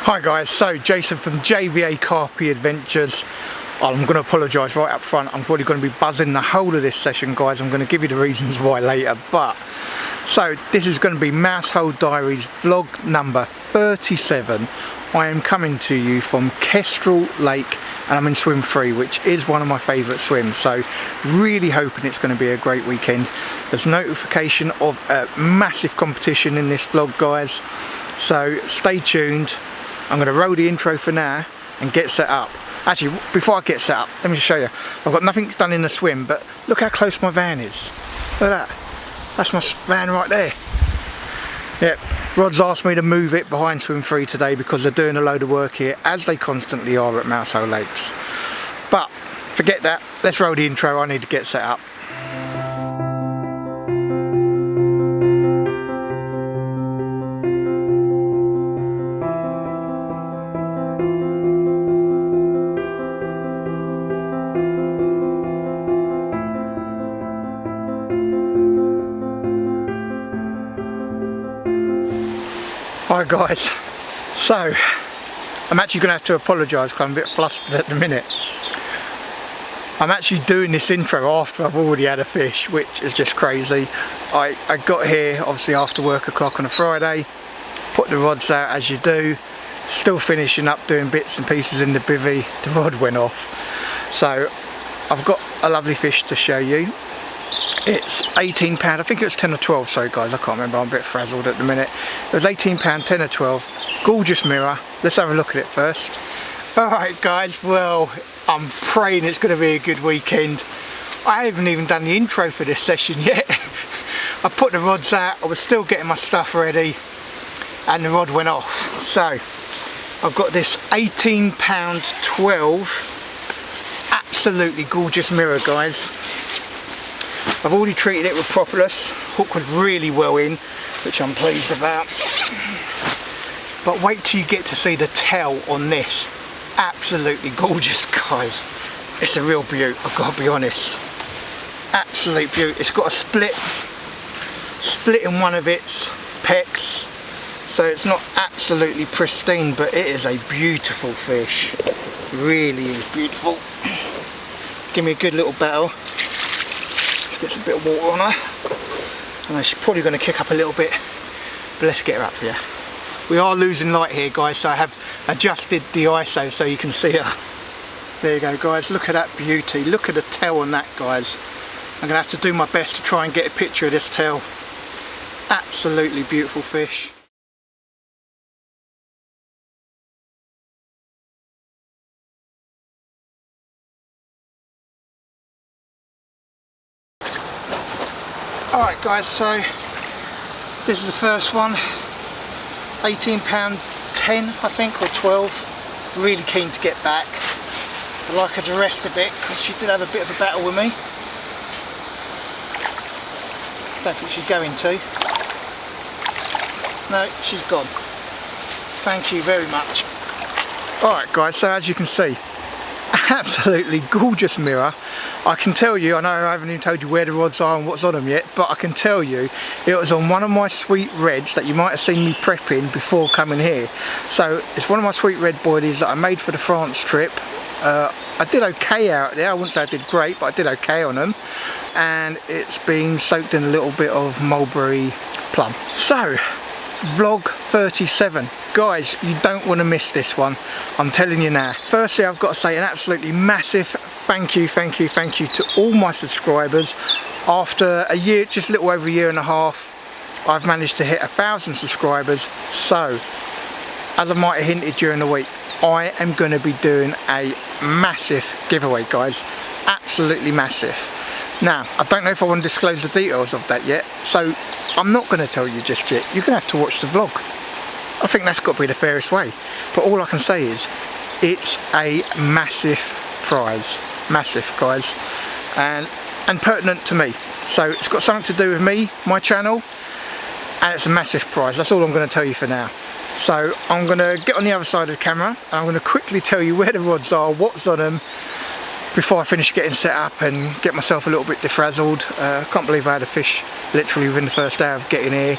Hi guys, so Jason from JVA Carpy Adventures. I'm going to apologise right up front. I'm probably going to be buzzing the whole of this session, guys. I'm going to give you the reasons why later. But so this is going to be Mousehole Diaries vlog number 37. I am coming to you from Kestrel Lake and I'm in swim 3, which is one of my favourite swims. So really hoping it's going to be a great weekend. There's notification of a massive competition in this vlog, guys. So stay tuned. I'm going to roll the intro for now and get set up. Actually, before I get set up, let me just show you. I've got nothing done in the swim, but look how close my van is. Look at that. That's my van right there. Yeah, Rod's asked me to move it behind swim 3 today because they're doing a load of work here, as they constantly are at Mousehole Lakes. But forget that. Let's roll the intro. I need to get set up. Hi guys, so I'm actually going to have to apologise because I'm a bit flustered at the minute. I'm actually doing this intro after I've already had a fish, which is just crazy. I got here obviously after work o'clock on a Friday, put the rods out as you do, still finishing up doing bits and pieces in the bivvy, the rod went off. So I've got a lovely fish to show you. It's £18, I think it was 10 or 12, sorry guys, I can't remember, I'm a bit frazzled at the minute. It was £18, 10 or 12, gorgeous mirror. Let's have a look at it first. Alright guys, well, I'm praying it's going to be a good weekend. I haven't even done the intro for this session yet. I put the rods out, I was still getting my stuff ready, and the rod went off. So, I've got this £18, 12, absolutely gorgeous mirror, guys. I've already treated it with propolis. Hook was really well in, which I'm pleased about. But wait till you get to see the tail on this. Absolutely gorgeous, guys. It's a real beaut, I've got to be honest. Absolute beaut. It's got a split in one of its pecs, so it's not absolutely pristine, but it is a beautiful fish. Really is beautiful. Give me a good little battle. Get some bit of water on her. And she's probably going to kick up a little bit, but let's get her up for you. We are losing light here, guys, so I have adjusted the ISO so you can see her. There you go, guys, look at that beauty. Look at the tail on that, guys. I'm going to have to do my best to try and get a picture of this tail. Absolutely beautiful fish. Alright guys, so this is the first one, £18, 10 I think, or 12. Really keen to get back. I'd like her to rest a bit because she did have a bit of a battle with me. Don't think she's going to. No, she's gone. Thank you very much. Alright guys, so as you can see, absolutely gorgeous mirror. I can tell you, I know I haven't even told you where the rods are and what's on them yet, but I can tell you it was on one of my sweet reds that you might have seen me prepping before coming here. So it's one of my sweet red boilies that I made for the France trip. I did okay out there. I wouldn't say I did great, but I did okay on them, and it's been soaked in a little bit of mulberry plum. So vlog 37, guys, you don't want to miss this one, I'm telling you now. Firstly, I've got to say an absolutely massive thank you to all my subscribers. After a year, just a little over a year and a half, I've managed to hit 1,000 subscribers. So as I might have hinted during the week, I am going to be doing a massive giveaway, guys, absolutely massive. Now, I don't know if I want to disclose the details of that yet, so I'm not going to tell you just yet. You're going to have to watch the vlog. I think that's got to be the fairest way. But all I can say is, it's a massive prize. Massive, guys. And pertinent to me. So it's got something to do with me, my channel, and it's a massive prize. That's all I'm going to tell you for now. So I'm going to get on the other side of the camera, and I'm going to quickly tell you where the rods are, what's on them, before I finish getting set up and get myself a little bit defrazzled. I can't believe I had a fish literally within the first hour of getting here.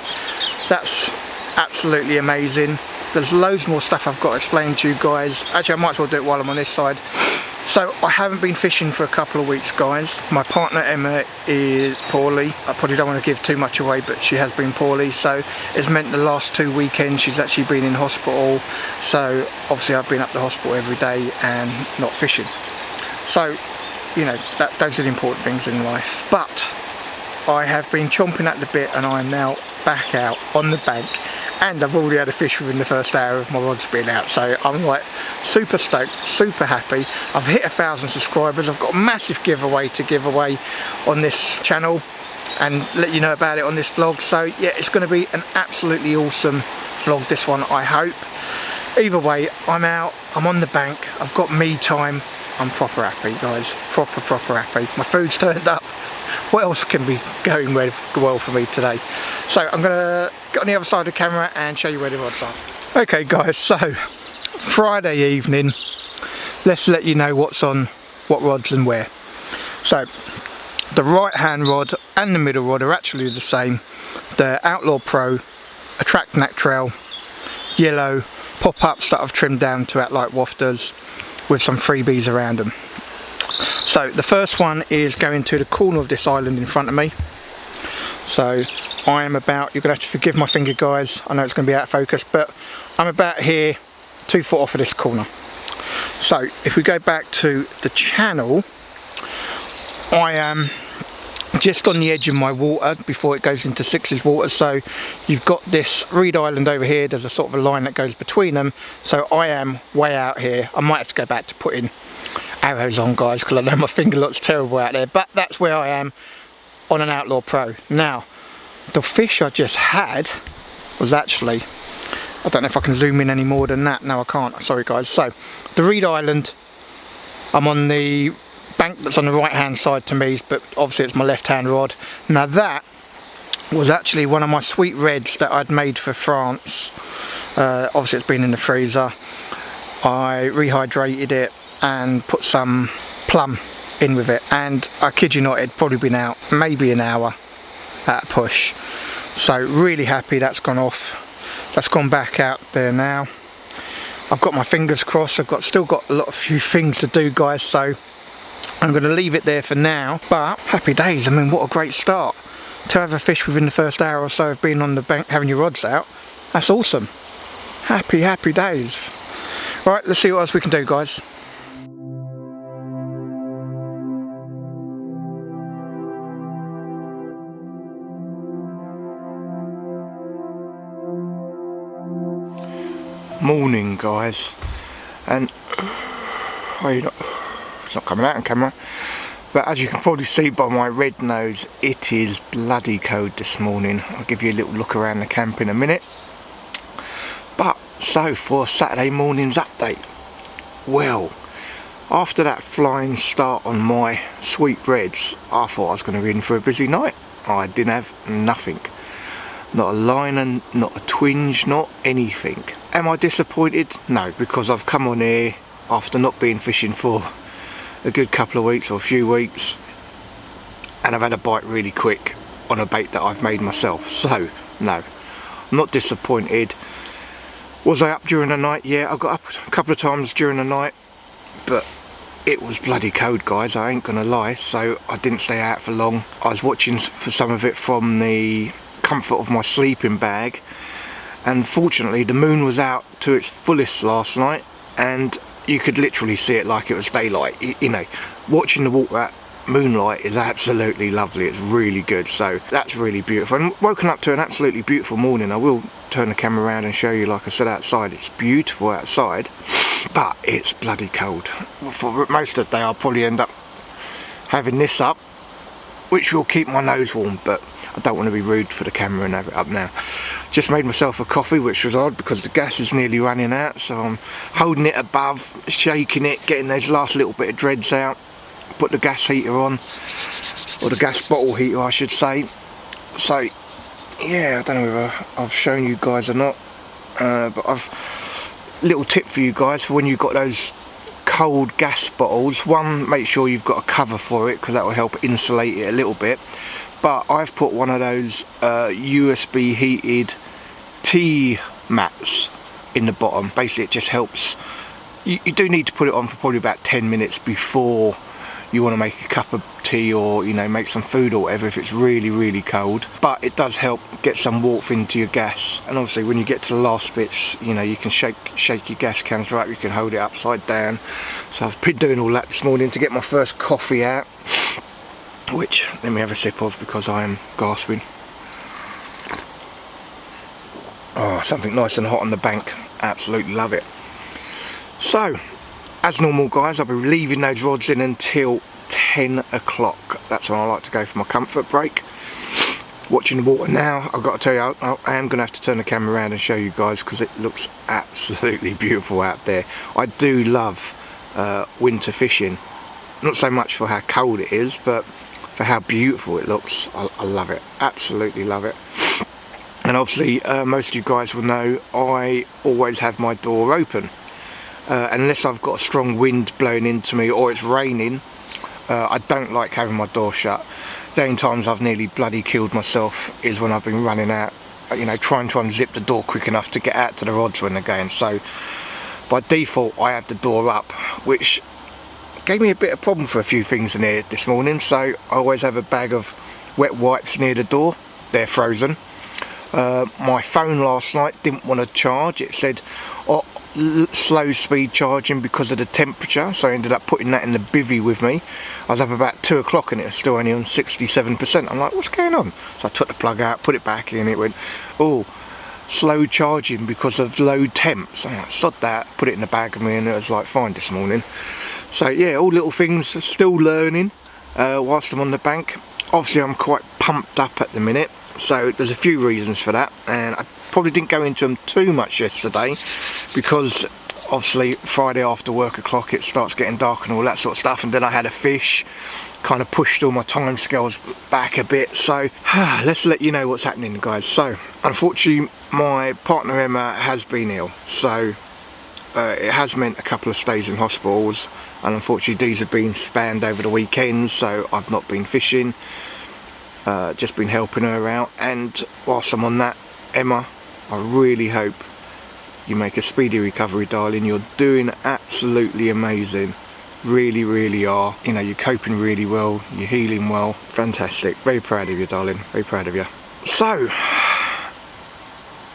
That's absolutely amazing. there's loads more stuff I've got to explain to you guys. Actually, I might as well do it while I'm on this side. So I haven't been fishing for a couple of weeks, guys. My partner Emma is poorly. I probably don't want to give too much away, but she has been poorly, so it's meant the last 2 weekends she's actually been in hospital. So obviously I've been up to hospital every day and not fishing. So, you know, those are the important things in life. But I have been chomping at the bit and I am now back out on the bank, and I've already had a fish within the first hour of my rods being out, so I'm like super stoked, super happy. I've hit 1,000 subscribers. I've got a massive giveaway to give away on this channel and let you know about it on this vlog. So yeah, it's going to be an absolutely awesome vlog, this one, I hope. Either way, I'm out, I'm on the bank, I've got me time. I'm proper happy, guys, proper happy. My food's turned up. What else can be going well for me today? So I'm gonna get on the other side of the camera and show you where the rods are. Okay guys, so Friday evening, let's let you know what's on what rods and where. So the right hand rod and the middle rod are actually the same. They're Outlaw Pro, Attract Knack Trail, yellow pop-ups that I've trimmed down to act like wafters with some freebies around them. So the first one is going to the corner of this island in front of me. So I am about, you're going to have to forgive my finger guys, I know it's going to be out of focus, but I'm about here, 2 foot off of this corner. So if we go back to the channel, I am just on the edge of my water before it goes into Six's water. So you've got this reed island over here, there's a sort of a line that goes between them. So I am way out here. I might have to go back to putting arrows on, guys, because I know my finger looks terrible out there, but that's where I am on an Outlaw Pro. Now the fish I just had was actually, I don't know if I can zoom in any more than that. No, I can't, sorry guys. So the reed island, I'm on the bank that's on the right hand side to me, but obviously it's my left hand rod. Now that was actually one of my sweet reds that I'd made for France. Obviously it's been in the freezer. I rehydrated it and put some plum in with it, and I kid you not, it'd probably been out maybe an hour at a push. So really happy that's gone off. That's gone back out there now. I've got my fingers crossed. I've still got a few things to do, guys, so I'm going to leave it there for now. But happy days. I mean, what a great start to have a fish within the first hour or so of being on the bank having your rods out. That's awesome. Happy days. Right, let's see what else we can do, guys. Morning, guys, and it's not coming out on camera, but as you can probably see by my red nose, it is bloody cold this morning. I'll give you a little look around the camp in a minute. But so for Saturday morning's update, well, after that flying start on my sweet reds, I thought I was going to be in for a busy night. I didn't have nothing. Not a liner, not a twinge, not anything. Am I disappointed? No, because I've come on here after not being fishing for a good couple of weeks or a few weeks, and I've had a bite really quick on a bait that I've made myself. So no, I'm not disappointed. Was I up during the night? Yeah, I got up a couple of times during the night, but it was bloody cold, guys, I ain't gonna lie, so I didn't stay out for long. I was watching for some of it from the comfort of my sleeping bag, and fortunately the moon was out to its fullest last night, and you could literally see it like it was daylight. You know, watching the water at moonlight is absolutely lovely. It's really good, so that's really beautiful. And woken up to an absolutely beautiful morning. I will turn the camera around and show you, like I said, outside. It's beautiful outside, but it's bloody cold. For most of the day I'll probably end up having this up, which will keep my nose warm, but I don't want to be rude for the camera and have it up now. Just made myself a coffee, which was odd because the gas is nearly running out, so I'm holding it above, shaking it, getting those last little bit of dreads out. Put the gas heater on, or the gas bottle heater I should say. So yeah, I don't know whether I've shown you guys or not, but little tip for you guys for when you've got those cold gas bottles. One, make sure you've got a cover for it because that will help insulate it a little bit. But I've put one of those USB heated tea mats in the bottom. Basically it just helps. You do need to put it on for probably about 10 minutes before you want to make a cup of tea, or you know, make some food or whatever, if it's really cold. But it does help get some warmth into your gas. And obviously when you get to the last bits, you know, you can shake your gas canister up, you can hold it upside down. So I've been doing all that this morning to get my first coffee out, which let me have a sip of because I am gasping. Oh, something nice and hot on the bank. Absolutely love it. So as normal guys, I'll be leaving those rods in until 10 o'clock. That's when I like to go for my comfort break. Watching the water now, I've got to tell you, I am going to have to turn the camera around and show you guys, because it looks absolutely beautiful out there. I do love winter fishing. Not so much for how cold it is, but for how beautiful it looks. I love it, absolutely love it. And obviously most of you guys will know I always have my door open. Unless I've got a strong wind blowing into me or it's raining, I don't like having my door shut. The only times I've nearly bloody killed myself is when I've been running out, you know, trying to unzip the door quick enough to get out to the rods when they're going. So by default I have the door up, which gave me a bit of problem for a few things in here this morning. So I always have a bag of wet wipes near the door. They're frozen. My phone last night didn't want to charge. It said, oh, slow speed charging because of the temperature, so I ended up putting that in the bivvy with me. I was up about 2 o'clock and it was still only on 67%. I'm like, what's going on? So I took the plug out, put it back in, it went, oh, slow charging because of low temps. I'm like, sod that, put it in the bag with me, and it was like fine this morning. So yeah, all little things, still learning whilst I'm on the bank. Obviously I'm quite pumped up at the minute, so there's a few reasons for that, and I probably didn't go into them too much yesterday because obviously Friday after work o'clock it starts getting dark and all that sort of stuff, and then I had a fish, kind of pushed all my time scales back a bit. So let's let you know what's happening guys. So unfortunately my partner Emma has been ill, so it has meant a couple of stays in hospitals, and unfortunately these have been spanned over the weekends, so I've not been fishing, just been helping her out. And whilst I'm on that, Emma, I really hope you make a speedy recovery, darling. You're doing absolutely amazing. Really are. You know, you're coping really well, you're healing well. Fantastic. Very proud of you, darling. Very proud of you. So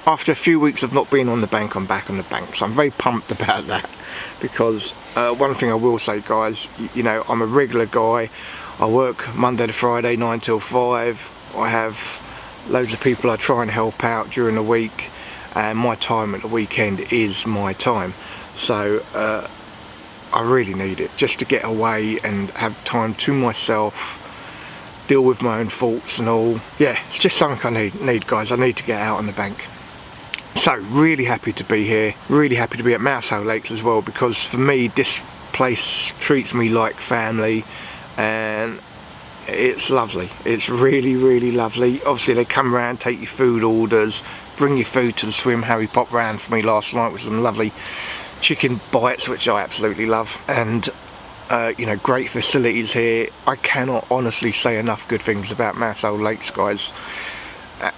after a few weeks of not being on the bank, I'm back on the bank, so I'm very pumped about that, because one thing I will say guys, you know, I'm a regular guy. I work Monday to Friday 9 till 5. I have loads of people I try and help out during the week, and my time at the weekend is my time. So I really need it, just to get away and have time to myself, deal with my own thoughts and all. Yeah, it's just something I need guys. I need to get out on the bank. So really happy to be here, really happy to be at Mousehole Lakes as well, because for me this place treats me like family, and it's lovely. It's really lovely. Obviously they come around, take your food orders, bring your food to the swim. Harry popped round for me last night with some lovely chicken bites, which I absolutely love. And you know, great facilities here. I cannot honestly say enough good things about Mousehole Lakes guys.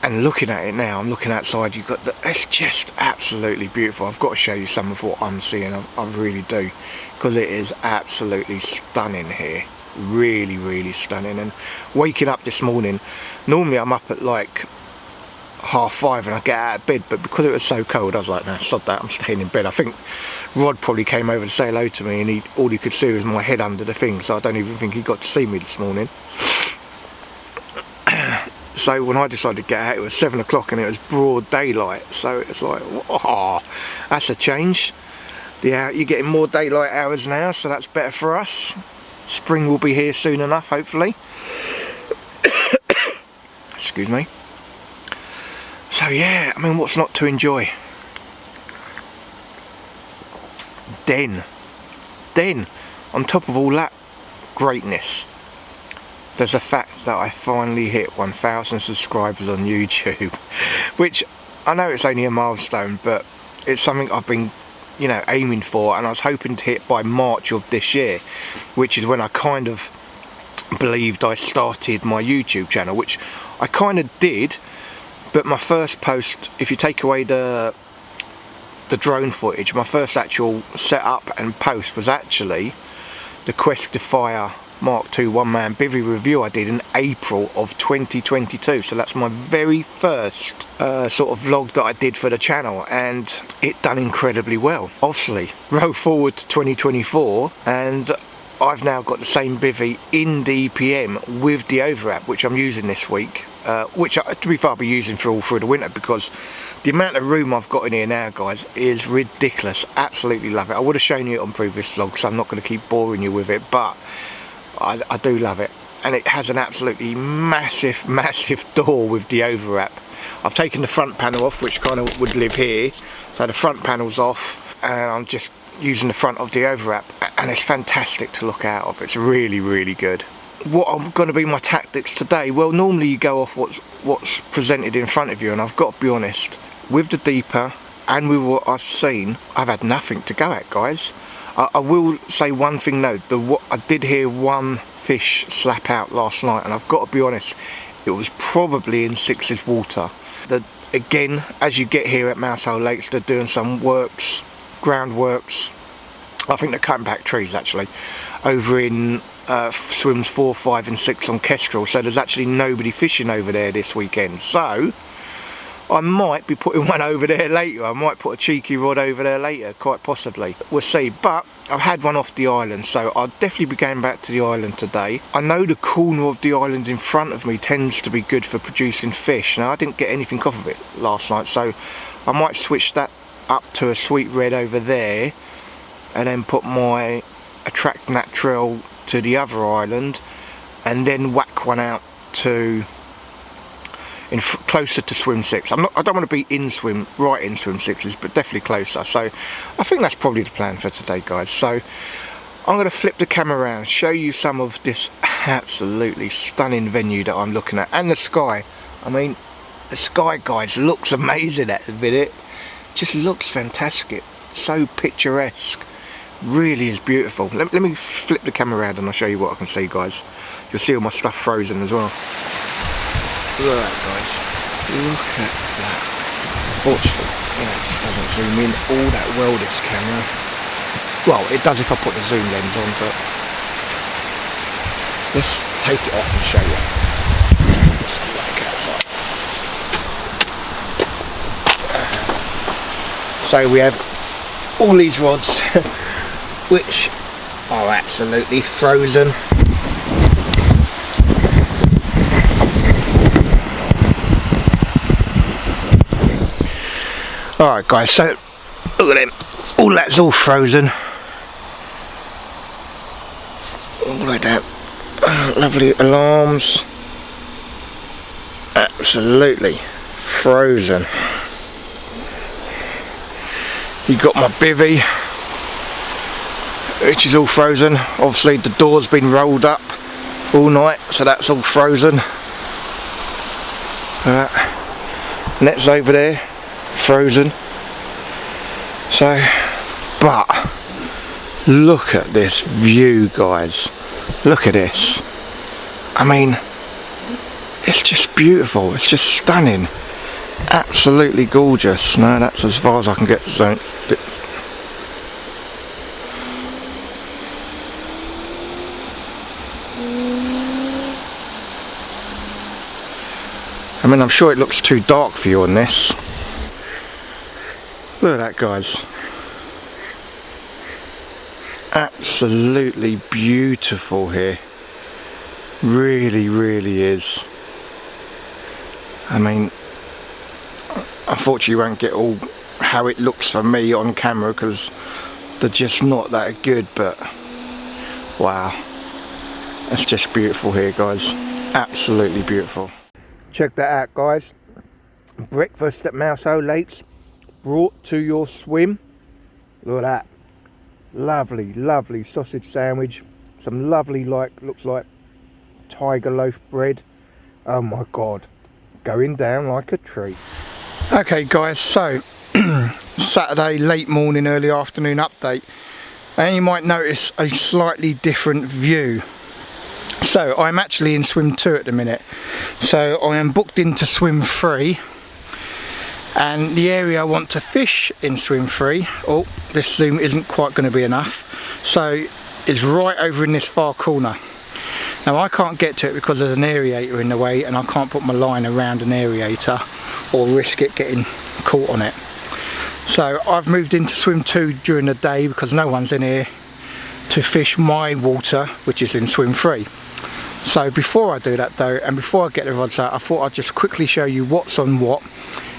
And looking at it now, I'm looking outside, you've got the, it's just absolutely beautiful. I've got to show you some of what I'm seeing, I really do, because it is absolutely stunning here. Really stunning. And waking up this morning, normally I'm up at like 5:30 and I get out of bed, but because it was so cold I was like, nah, sod that, I'm staying in bed. I think Rod probably came over to say hello to me, and all he could see was my head under the thing, so I don't even think he got to see me this morning. So when I decided to get out, it was 7 o'clock and it was broad daylight, so it's like, oh, that's a change. You're getting more daylight hours now, so that's better for us. Spring will be here soon enough, hopefully. Excuse me. So yeah, I mean, what's not to enjoy? Then, on top of all that greatness, there's the fact that I finally hit 1,000 subscribers on YouTube, which I know it's only a milestone, but it's something I've been, you know, aiming for, and I was hoping to hit by March of this year, which is when I kind of believed I started my YouTube channel, which I kind of did. But my first post, if you take away the the drone footage. My first actual setup and post was actually the Quest Defier Mark II one-man bivvy review I did in April of 2022. So that's my very first sort of vlog that I did for the channel, and it done incredibly well. Obviously, roll forward to 2024 and I've now got the same bivvy in DPM with the overwrap, which I'm using this week, which to be fair I'll be using for all through the winter, because the amount of room I've got in here now, guys, is ridiculous. Absolutely love it. I would have shown you it on previous vlogs, so I'm not going to keep boring you with it, but I do love it. And it has an absolutely massive door with the overwrap. I've taken the front panel off, which kind of would live here, so the front panel's off, and I'm just using the front of the overwrap, and it's fantastic to look out of. It's really good. What are going to be my tactics today? Well, normally you go off what's presented in front of you, and I've got to be honest, with the deeper and with what I've seen, I've had nothing to go at, guys. I will say one thing though, I did hear one fish slap out last night, and I've got to be honest, it was probably in 6's water. Again, as you get here at Mousehole Lakes, they're doing some groundworks. I think they're cutting back trees actually, over in swims 4, 5 and 6 on Kestrel, so there's actually nobody fishing over there this weekend. So I might be putting one over there later. I might put a cheeky rod over there later, quite possibly. We'll see. But I've had one off the island, so I'll definitely be going back to the island today. I know the corner of the island in front of me tends to be good for producing fish. Now, I didn't get anything off of it last night, so I might switch that up to a sweet red over there, and then put my Attract Natural to the other island, and then whack one out to closer to swim 6. I don't want to be right in swim 6s, but definitely closer. So I think that's probably the plan for today, guys. So I'm going to flip the camera around, show you some of this absolutely stunning venue that I'm looking at, and the sky. I mean, the sky, guys, looks amazing at the minute. Just looks fantastic, so picturesque. Really is beautiful. Let me flip the camera around and I'll show you what I can see, guys. You'll see all my stuff frozen as well. Look at that, guys. Look at that. Unfortunately, you know, it just doesn't zoom in all that well, this camera. Well, it does if I put the zoom lens on, but let's take it off and show you. Let's have a look outside. So we have all these rods, which are absolutely frozen. Alright, guys, so look at them, all that's all frozen, all the way down. Lovely alarms, absolutely frozen. You got my bivvy, which is all frozen. Obviously the door's been rolled up all night, so that's all frozen. Net's over there, frozen. So, but look at this view, guys. Look at this. I mean, it's just beautiful. It's just stunning. Absolutely gorgeous. No, that's as far as I can get. So, I mean, I'm sure it looks too dark for you on this. Look at that, guys. Absolutely beautiful here. Really is. I mean, unfortunately you won't get all how it looks for me on camera because they're just not that good, but wow, it's just beautiful here, guys. Absolutely beautiful. Check that out, guys. Breakfast at Mousehole Lakes, brought to your swim. Look at that. Lovely sausage sandwich. Some lovely, looks like tiger loaf bread. Oh my god, going down like a treat. Okay, guys, so Saturday late morning, early afternoon update, and you might notice a slightly different view. So I'm actually in swim 2 at the minute, so I am booked into swim 3, And the area I want to fish in swim 3, oh, this zoom isn't quite going to be enough, so it's right over in this far corner. Now I can't get to it because there's an aerator in the way, and I can't put my line around an aerator or risk it getting caught on it. So I've moved into swim 2 during the day because no one's in here to fish my water, which is in swim 3. So before I do that though, and before I get the rods out, I thought I'd just quickly show you what's on what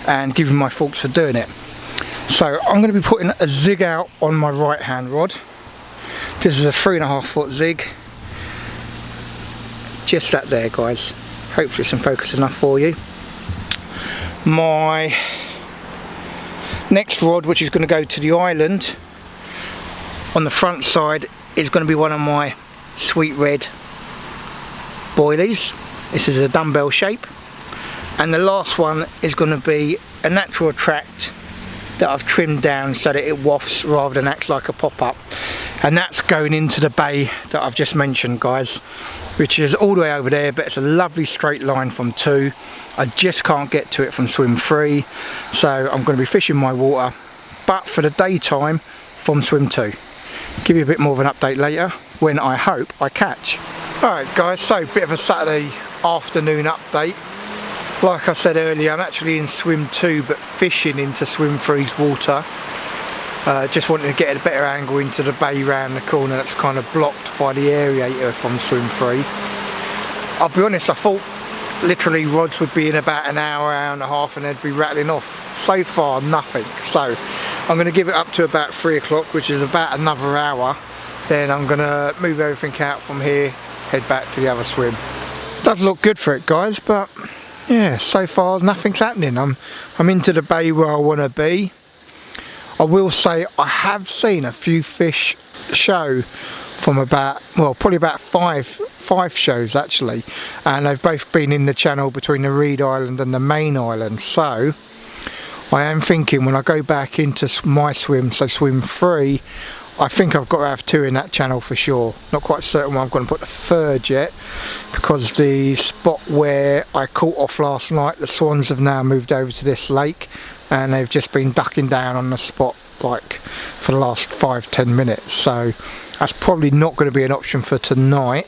and give you my thoughts for doing it. So I'm going to be putting a zig out on my right hand rod. This is a 3.5 foot zig. Just that there, guys. Hopefully it's in focus enough for you. My next rod, which is going to go to the island on the front side, is going to be one of my sweet red boilies. This is a dumbbell shape. And the last one is going to be a natural attract that I've trimmed down so that it wafts rather than acts like a pop-up. And that's going into the bay that I've just mentioned, guys, which is all the way over there, but it's a lovely straight line from 2. I just can't get to it from swim 3, so I'm going to be fishing my water, but for the daytime from swim 2. Give you a bit more of an update later when I hope I catch. Alright guys, so bit of a Saturday afternoon update. Like I said earlier, I'm actually in swim 2 but fishing into swim 3's water. Just wanted to get a better angle into the bay round the corner that's kind of blocked by the aerator from swim 3. I'll be honest, I thought literally rods would be in about an hour, hour and a half and they'd be rattling off. So far nothing. So I'm going to give it up to about 3 o'clock, which is about another hour. Then I'm going to move everything out from here, head back to the other swim. Does look good for it, guys, but yeah, so far nothing's happening. I'm into the bay where I want to be. I will say I have seen a few fish show from about, well, probably about five shows actually, and they've both been in the channel between the Reed Island and the main island. So I am thinking when I go back into my swim, so swim 3, I think I've got to have 2 in that channel for sure. Not quite certain where I'm going to put the 3rd yet, because the spot where I caught off last night, the swans have now moved over to this lake and they've just been ducking down on the spot like for the last 5-10 minutes. So that's probably not going to be an option for tonight,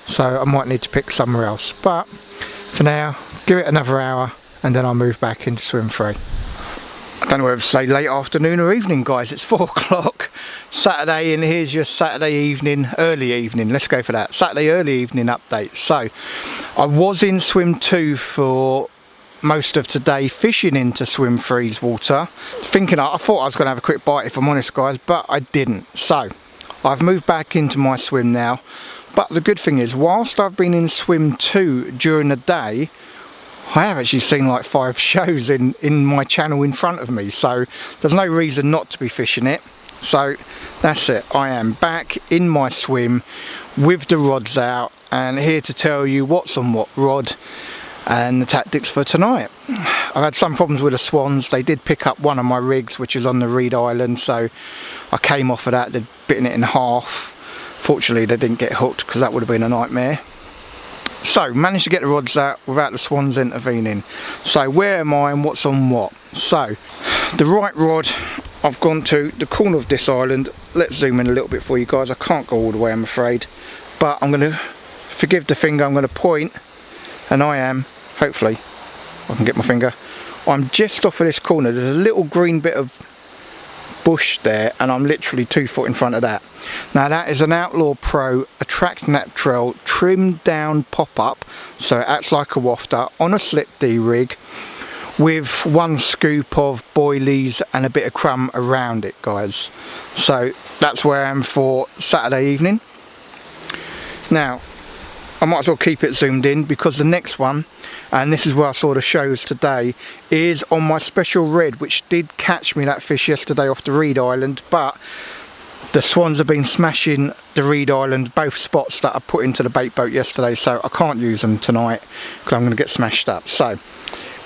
so I might need to pick somewhere else. But for now, give it another hour and then I'll move back into swim 3. I don't know whether to say late afternoon or evening, guys. It's 4 o'clock Saturday, and here's your Saturday evening, early evening, let's go for that, Saturday early evening update. So I was in swim 2 for most of today, fishing into swim 3's water, thinking I thought I was going to have a quick bite, if I'm honest, guys, but I didn't. So I've moved back into my swim now, but the good thing is, whilst I've been in swim 2 during the day, I have actually seen like 5 shows in my channel in front of me, so there's no reason not to be fishing it. So that's it, I am back in my swim with the rods out and here to tell you what's on what rod and the tactics for tonight. I've had some problems with the swans. They did pick up one of my rigs, which is on the Reed Island, so I came off of that. They'd bitten it in half. Fortunately they didn't get hooked because that would have been a nightmare. So managed to get the rods out without the swans intervening. So where am I and what's on what? So the right rod, I've gone to the corner of this island. Let's zoom in a little bit for you guys. I can't go all the way, I'm afraid, but I'm going to, forgive the finger, I'm going to point, and I am, hopefully I can get my finger, I'm just off of this corner. There's a little green bit of bush there and I'm literally 2 foot in front of that. Now that is an Outlaw Pro Attract Natural trimmed down pop-up, so it acts like a wafter on a slip D rig with 1 scoop of boilies and a bit of crumb around it, guys. So that's where I am for Saturday evening. Now I might as well keep it zoomed in because the next one, and this is where I saw the shows today, is on my special red, which did catch me that fish yesterday off the Reed Island, but the swans have been smashing the Reed Island, both spots that I put into the bait boat yesterday, so I can't use them tonight because I'm going to get smashed up. So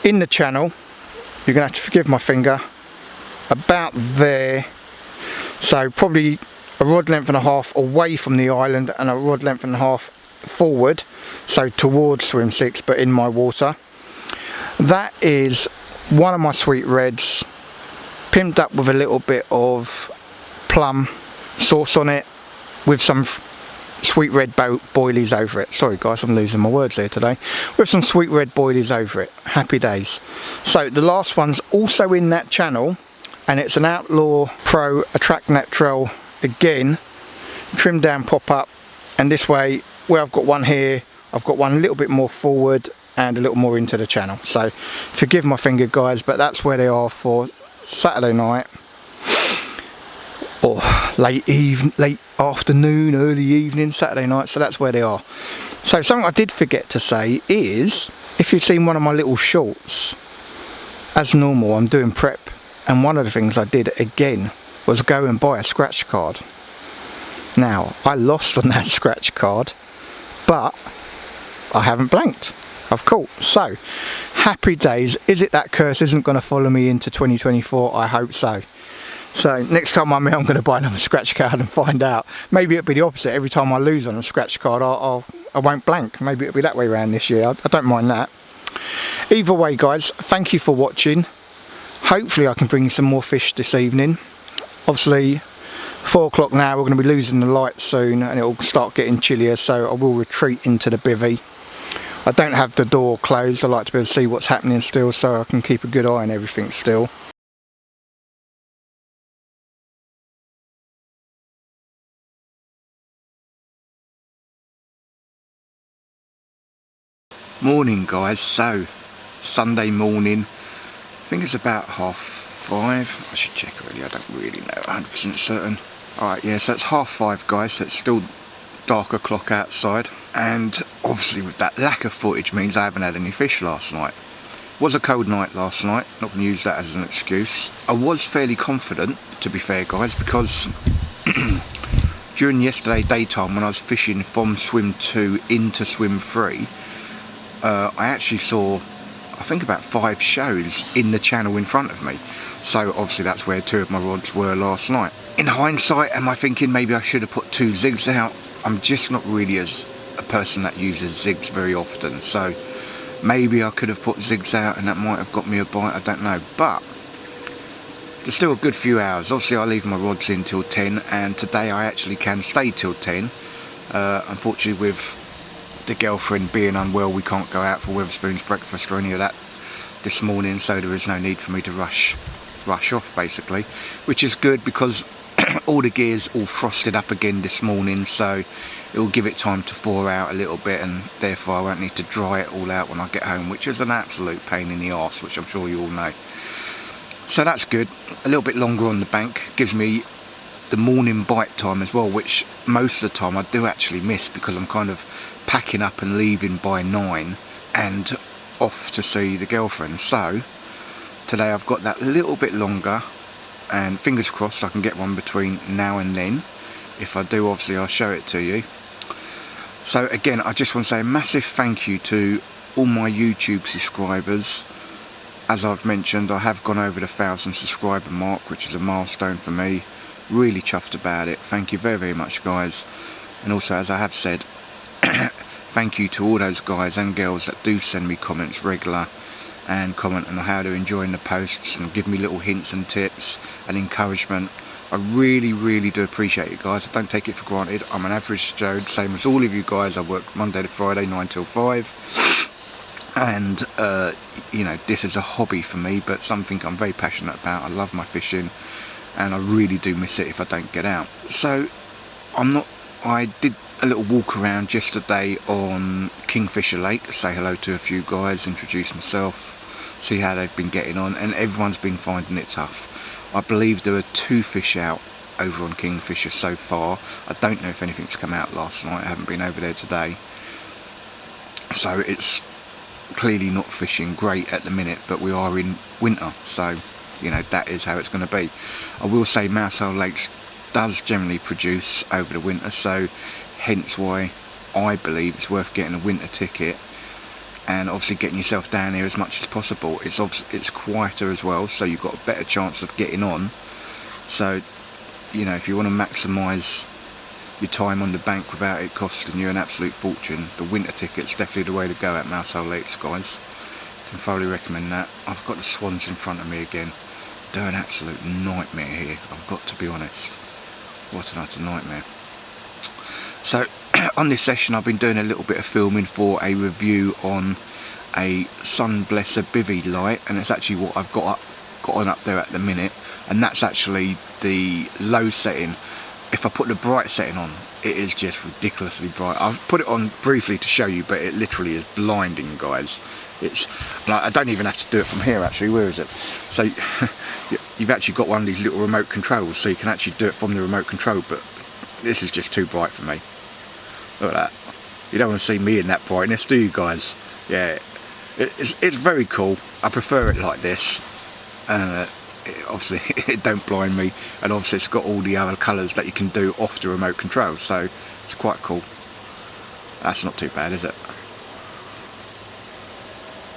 in the channel, you're going to have to forgive my finger, about there, so probably a rod length and a half away from the island and a rod length and a half forward, so towards swim 6 but in my water. That is one of my sweet reds, pimped up with a little bit of plum sauce on it, with some sweet red boilies over it. Sorry guys, I'm losing my words there today. With some sweet red boilies over it. Happy days. So the last one's also in that channel, and it's an Outlaw Pro Attract Natural again, trimmed down pop up, and this way where I've got one here, I've got one a little bit more forward and a little more into the channel. So forgive my finger guys, but that's where they are for Saturday night, or late afternoon, early evening, Saturday night. So that's where they are. So something I did forget to say is, if you've seen one of my little shorts, as normal I'm doing prep, and one of the things I did again was go and buy a scratch card. Now I lost on that scratch card, but I haven't blanked, I've caught. So happy days. Is it that curse isn't going to follow me into 2024? I hope so. So next time I'm here, I'm going to buy another scratch card and find out. Maybe it'll be the opposite. Every time I lose on a scratch card, I won't blank. Maybe it'll be that way around this year. I don't mind that. Either way guys, thank you for watching. Hopefully I can bring you some more fish this evening. Obviously 4 o'clock now, we're going to be losing the light soon, and it'll start getting chillier, so I will retreat into the bivvy. I don't have the door closed. I like to be able to see what's happening still, so I can keep a good eye on everything still. Morning guys, so Sunday morning, I think it's about 5:30. I should check really, I don't really know 100% certain. Alright, yeah, so it's 5:30 guys, so it's still dark o'clock outside, and obviously with that lack of footage means I haven't had any fish last night. It was a cold night last night, not going to use that as an excuse. I was fairly confident, to be fair guys, because during yesterday daytime when I was fishing from swim 2 into swim 3, I actually saw, I think about 5 shows in the channel in front of me. So obviously that's where 2 of my rods were last night. In hindsight, am I thinking maybe I should have put 2 zigs out? I'm just not really as a person that uses zigs very often. So maybe I could have put zigs out and that might have got me a bite, I don't know. But there's still a good few hours. Obviously I leave my rods in till 10, and today I actually can stay till 10. Unfortunately with the girlfriend being unwell, we can't go out for Wetherspoon's breakfast or any of that this morning, so there is no need for me to rush off basically, which is good because all the gear's all frosted up again this morning, so it will give it time to thaw out a little bit, and therefore I won't need to dry it all out when I get home, which is an absolute pain in the arse, which I'm sure you all know. So that's good. A little bit longer on the bank gives me the morning bite time as well, which most of the time I do actually miss because I'm kind of packing up and leaving by 9 and off to see the girlfriend. So today I've got that little bit longer, and fingers crossed I can get one between now and then. If I do, obviously I'll show it to you. So again, I just want to say a massive thank you to all my YouTube subscribers. As I've mentioned, I have gone over the 1,000 subscriber mark, which is a milestone for me. Really chuffed about it. Thank you very, very much guys. And also, as I have said, thank you to all those guys and girls that do send me comments regular and comment on how they're enjoying the posts and give me little hints and tips and encouragement. I really, really do appreciate it guys. I don't take it for granted. I'm an average Joe, same as all of you guys. I work Monday to Friday 9 till 5, and you know, this is a hobby for me, but something I'm very passionate about. I love my fishing and I really do miss it if I don't get out. So I did a little walk around yesterday on Kingfisher Lake, say hello to a few guys, introduce myself, see how they've been getting on, and everyone's been finding it tough. I believe there are 2 fish out over on Kingfisher so far. I don't know if anything's come out last night, I haven't been over there today. So it's clearly not fishing great at the minute, but we are in winter, so you know, that is how it's going to be. I will say Mousehole Lakes does generally produce over the winter, so hence why I believe it's worth getting a winter ticket and obviously getting yourself down here as much as possible. It's quieter as well, so you've got a better chance of getting on. So you know, if you want to maximise your time on the bank without it costing you an absolute fortune, the winter ticket's definitely the way to go at Mousehole Lakes guys. can thoroughly recommend that. I've got the swans in front of me again. They're an absolute nightmare here, I've got to be honest. What an utter nightmare. So on this session I've been doing a little bit of filming for a review on a Sunblesser bivvy light, and it's actually what I've got on up there at the minute, and that's actually the low setting. If I put the bright setting on, it is just ridiculously bright. I've put it on briefly to show you, but it literally is blinding, guys. It's like, I don't even have to do it from here actually. Where is it? So you've actually got one of these little remote controls, so you can actually do it from the remote control, but this is just too bright for me. Look at that. You don't want to see me in that brightness, do you guys? Yeah, it's very cool. I prefer it like this. Obviously it don't blind me, and obviously it's got all the other colours that you can do off the remote control, so it's quite cool. That's not too bad, is it?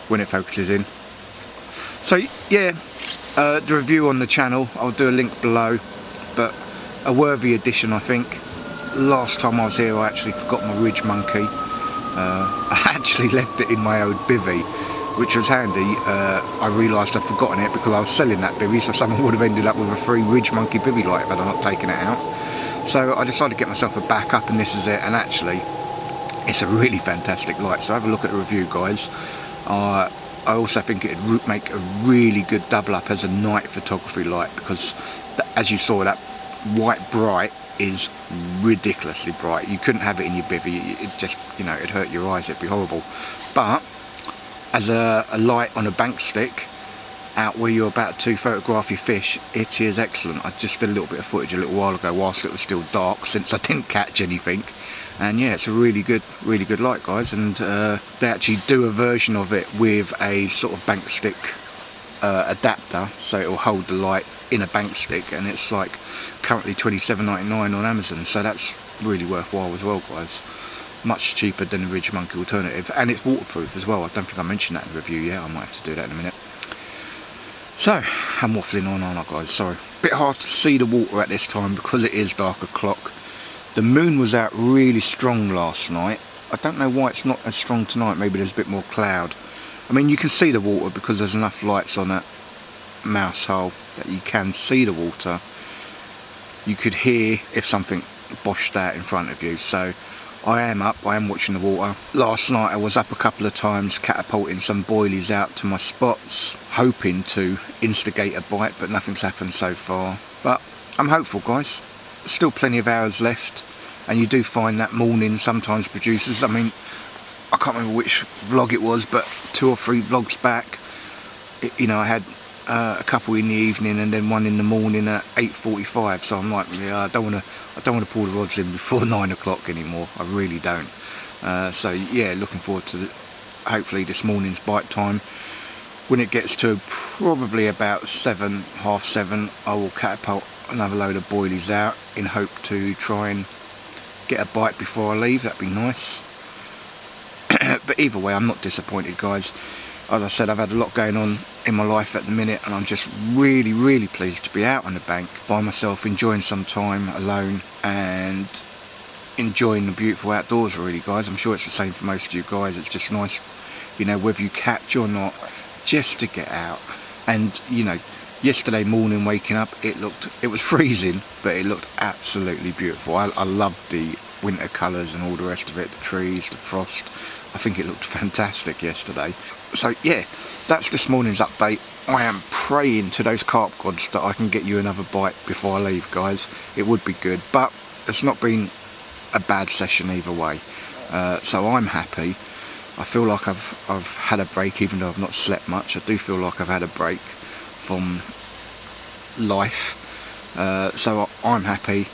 When it focuses in. So yeah, the review on the channel, I'll do a link below, but a worthy addition I think. Last time I was here I actually forgot my ridge monkey. I actually left it in my old bivvy, which was handy. I realised I'd forgotten it because I was selling that bivvy, so someone would have ended up with a free ridge monkey bivvy light if I'd not taken it out. So I decided to get myself a backup, and this is it, and actually it's a really fantastic light. So have a look at the review, guys. I also think it would make a really good double up as a night photography light, because as you saw, that white bright is ridiculously bright. You couldn't have it in your bivvy, it just, you know, it'd hurt your eyes, it'd be horrible. But as a light on a bank stick out where you're about to photograph your fish, it is excellent. I just did a little bit of footage a little while ago whilst it was still dark, since I didn't catch anything. And yeah, it's a really good light, guys. And they actually do a version of it with a sort of bank stick adapter, so it will hold the light in a bank stick, and it's like currently $27.99 on Amazon, so that's really worthwhile as well, guys. Much cheaper than the Ridge Monkey alternative, and it's waterproof as well. I don't think I mentioned that in the review yet. I might have to do that in a minute. So I'm waffling on, aren't I, guys? Sorry. Bit hard to see the water at this time because it is dark o'clock. The moon was out really strong last night. I don't know why it's not as strong tonight. Maybe there's a bit more cloud. I mean, you can see the water because there's enough lights on that Mousehole that you can see the water. You could hear if something boshed out in front of you. So I am up, I am watching the water. Last night I was up a couple of times catapulting some boilies out to my spots, hoping to instigate a bite, but nothing's happened so far. But I'm hopeful, guys. Still plenty of hours left, and you do find that morning sometimes produces. I mean, I can't remember which vlog it was, but 2 or 3 vlogs back, you know, I had a couple in the evening and then one in the morning at 8:45. So I'm like, yeah, I don't want to pull the rods in before 9 o'clock anymore. I really don't. So yeah, looking forward to hopefully this morning's bite time. When it gets to probably about 7, half 7, I will catapult another load of boilies out in hope to try and get a bite before I leave. That'd be nice. But either way, I'm not disappointed, guys. As I said, I've had a lot going on in my life at the minute, and I'm just really pleased to be out on the bank by myself, enjoying some time alone and enjoying the beautiful outdoors, really, guys. I'm sure it's the same for most of you guys. It's just nice, you know, whether you catch or not, just to get out. And you know, yesterday morning waking up, it was freezing, but it looked absolutely beautiful. I loved the winter colours and all the rest of it, the trees, the frost. I think it looked fantastic yesterday. So yeah, that's this morning's update. I am praying to those carp gods that I can get you another bite before I leave, guys. It would be good, but it's not been a bad session either way. So I'm happy. I feel like I've had a break, even though I've not slept much. I do feel like I've had a break from life. So I'm happy,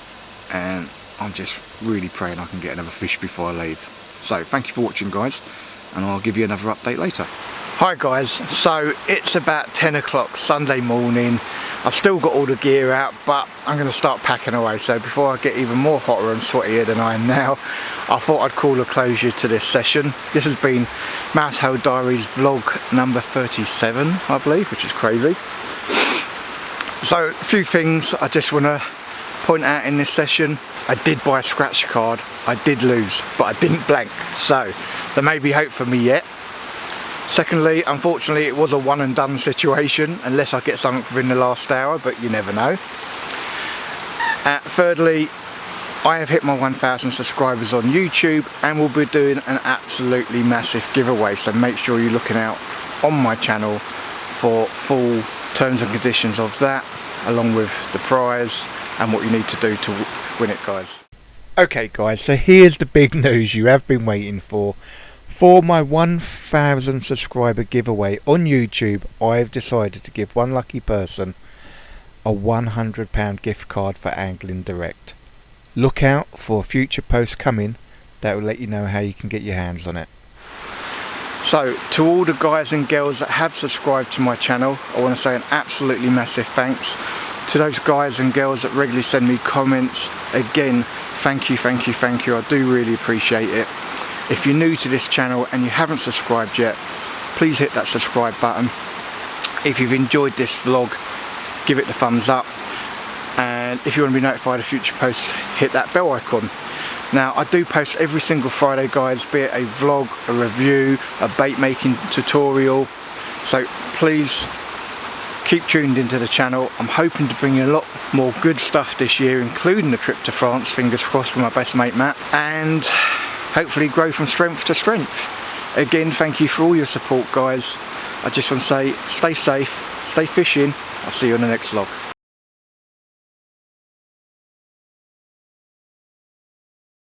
and I'm just really praying I can get another fish before I leave. So thank you for watching, guys, and I'll give you another update later. Hi guys, so it's about 10 o'clock Sunday morning. I've still got all the gear out, but I'm going to start packing away. So before I get even more hotter and sweatier than I am now, I thought I'd call a closure to this session. This has been Mousehole Diaries vlog number 37, I believe, which is crazy. So a few things I just want to point out in this session. I did buy a scratch card, I did lose, but I didn't blank, so there may be hope for me yet. Secondly, unfortunately it was a one and done situation, unless I get something within the last hour, but you never know. Thirdly, I have hit my 1,000 subscribers on YouTube and will be doing an absolutely massive giveaway, so make sure you're looking out on my channel for full terms and conditions of that, along with the prize and what you need to do to win it, guys. Okay guys, so here's the big news you have been waiting for. For my 1,000 subscriber giveaway on YouTube, I've decided to give one lucky person a £100 gift card for Angling Direct. Look out for a future post coming that will let you know how you can get your hands on it. So to all the guys and girls that have subscribed to my channel, I want to say an absolutely massive thanks. To those guys and girls that regularly send me comments, again, thank you, thank you, thank you. I do really appreciate it. If you're new to this channel and you haven't subscribed yet, please hit that subscribe button. If you've enjoyed this vlog, give it the thumbs up. And if you want to be notified of future posts, hit that bell icon. Now, I do post every single Friday, guys, be it a vlog, a review, a bait making tutorial. So please keep tuned into the channel. I'm hoping to bring you a lot more good stuff this year, including the trip to France, fingers crossed, with my best mate Matt, and hopefully grow from strength to strength. Again, thank you for all your support, guys. I just want to say, stay safe, stay fishing. I'll see you on the next vlog.